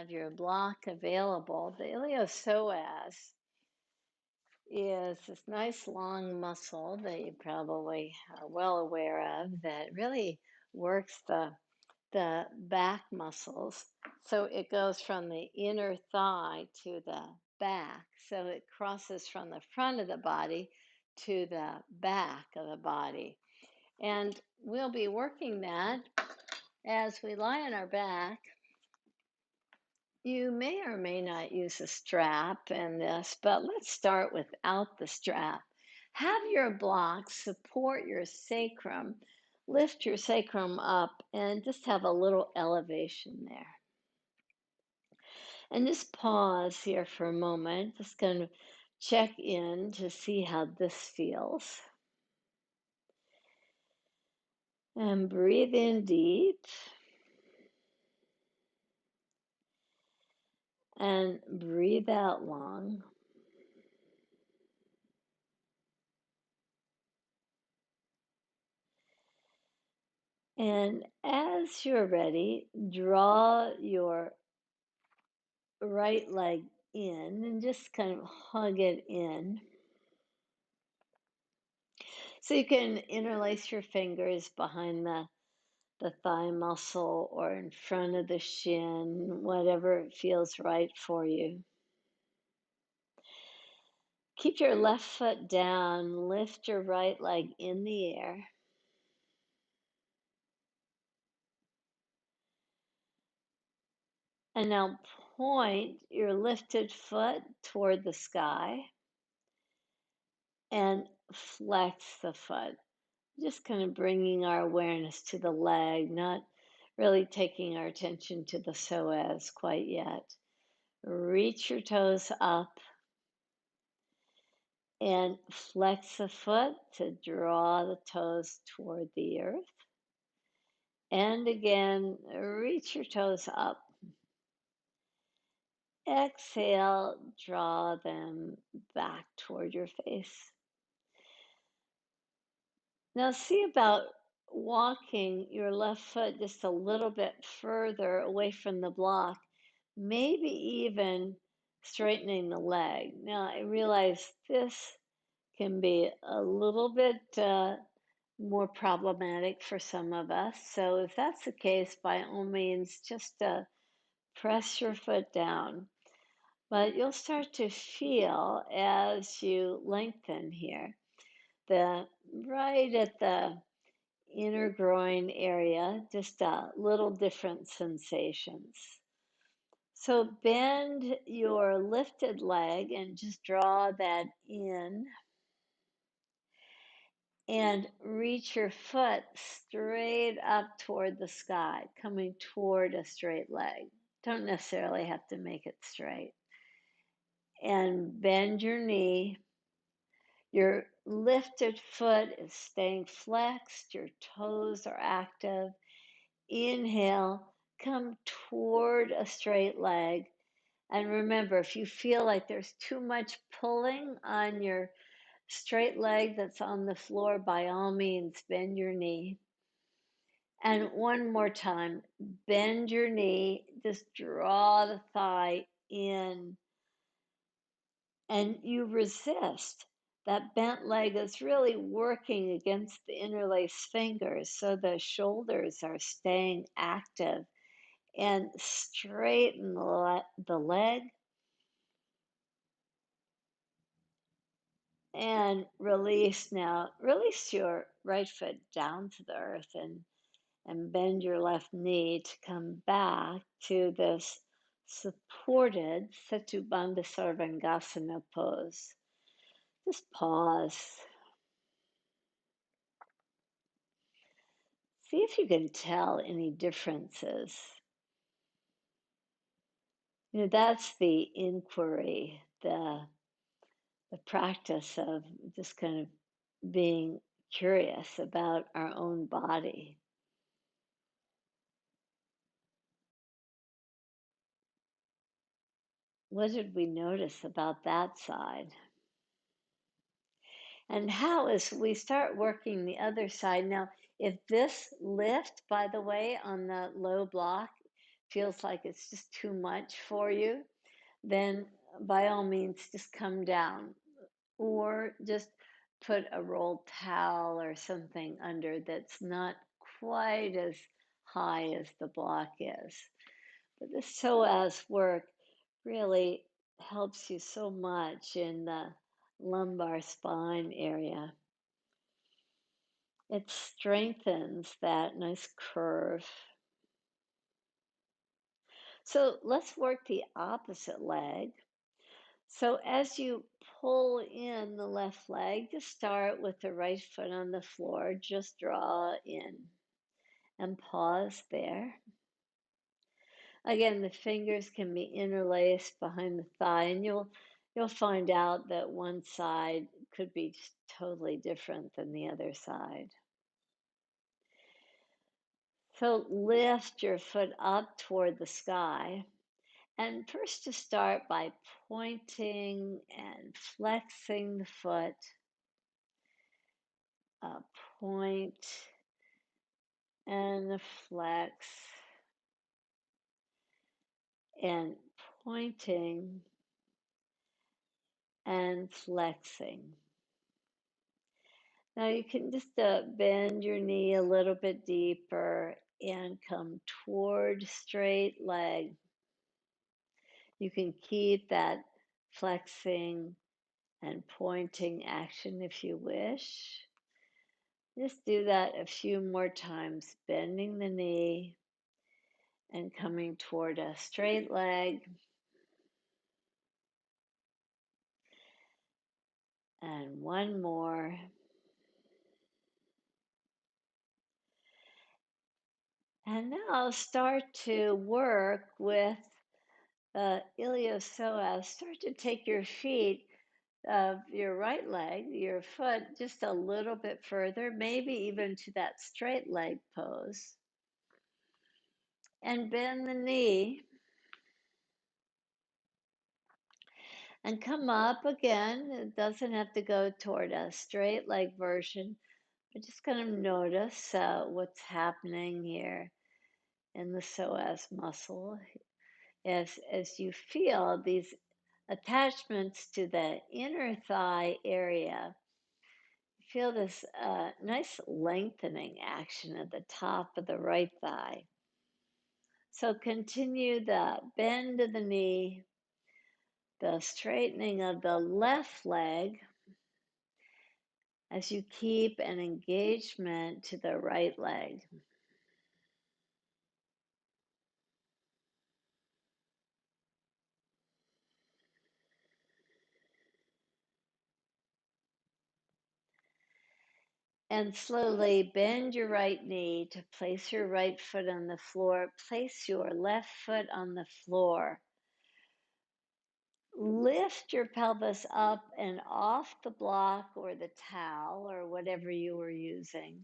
have your block available, the iliopsoas is this nice long muscle that you probably are well aware of that really works the back muscles. So it goes from the inner thigh to the back. So it crosses from the front of the body to the back of the body. And we'll be working that as we lie on our back. You may or may not use a strap in this, but let's start without the strap. Have your blocks support your sacrum, lift your sacrum up, and just have a little elevation there. And just pause here for a moment, just kind of check in to see how this feels. And breathe in deep. And breathe out long. And as you're ready, draw your right leg in and just kind of hug it in. So you can interlace your fingers behind the thigh muscle or in front of the shin, whatever feels right for you. Keep your left foot down, lift your right leg in the air. And now point your lifted foot toward the sky and flex the foot. Just kind of bringing our awareness to the leg, not really taking our attention to the psoas quite yet. Reach your toes up and flex the foot to draw the toes toward the earth. And again, reach your toes up. Exhale, draw them back toward your face. Now, see about walking your left foot just a little bit further away from the block, maybe even straightening the leg. Now, I realize this can be a little bit more problematic for some of us. So, if that's the case, by all means, just press your foot down. But you'll start to feel as you lengthen here, right at the inner groin area, just little different sensations. So bend your lifted leg and just draw that in and reach your foot straight up toward the sky, coming toward a straight leg. Don't necessarily have to make it straight. And bend your knee. Your lifted foot is staying flexed, your toes are active. Inhale, come toward a straight leg. And remember, if you feel like there's too much pulling on your straight leg that's on the floor, by all means, bend your knee. And one more time, bend your knee, just draw the thigh in, and you resist. That bent leg is really working against the interlaced fingers, so the shoulders are staying active. And straighten the leg and release now. Release your right foot down to the earth and bend your left knee to come back to this supported Setu Bandha Sarvangasana pose. Just pause. See if you can tell any differences. That's the inquiry, the practice of just kind of being curious about our own body. What did we notice about that side? And how, as we start working the other side now, if this lift, by the way, on the low block feels like it's just too much for you, then by all means just come down or just put a rolled towel or something under that's not quite as high as the block is. But this psoas work really helps you so much in the lumbar spine area. It strengthens that nice curve. So let's work the opposite leg. So as you pull in the left leg, just start with the right foot on the floor. Just draw in and pause there. Again, the fingers can be interlaced behind the thigh, and you'll find out that one side could be just totally different than the other side. So lift your foot up toward the sky. And first, just start by pointing and flexing the foot. Point and flex, and pointing and flexing. Now you can just bend your knee a little bit deeper and come toward straight leg. You can keep that flexing and pointing action if you wish. Just do that a few more times, bending the knee and coming toward a straight leg. And one more. And now start to work with iliopsoas. Start to take your feet of your right leg, your foot, just a little bit further, maybe even to that straight leg pose. And bend the knee and come up again. It doesn't have to go toward a straight leg version, but just kind of notice what's happening here in the psoas muscle as you feel these attachments to the inner thigh area. Feel this nice lengthening action at the top of the right thigh. So continue the bend of the knee, the straightening of the left leg as you keep an engagement to the right leg. And slowly bend your right knee to place your right foot on the floor. Place your left foot on the floor. Lift your pelvis up and off the block or the towel or whatever you were using.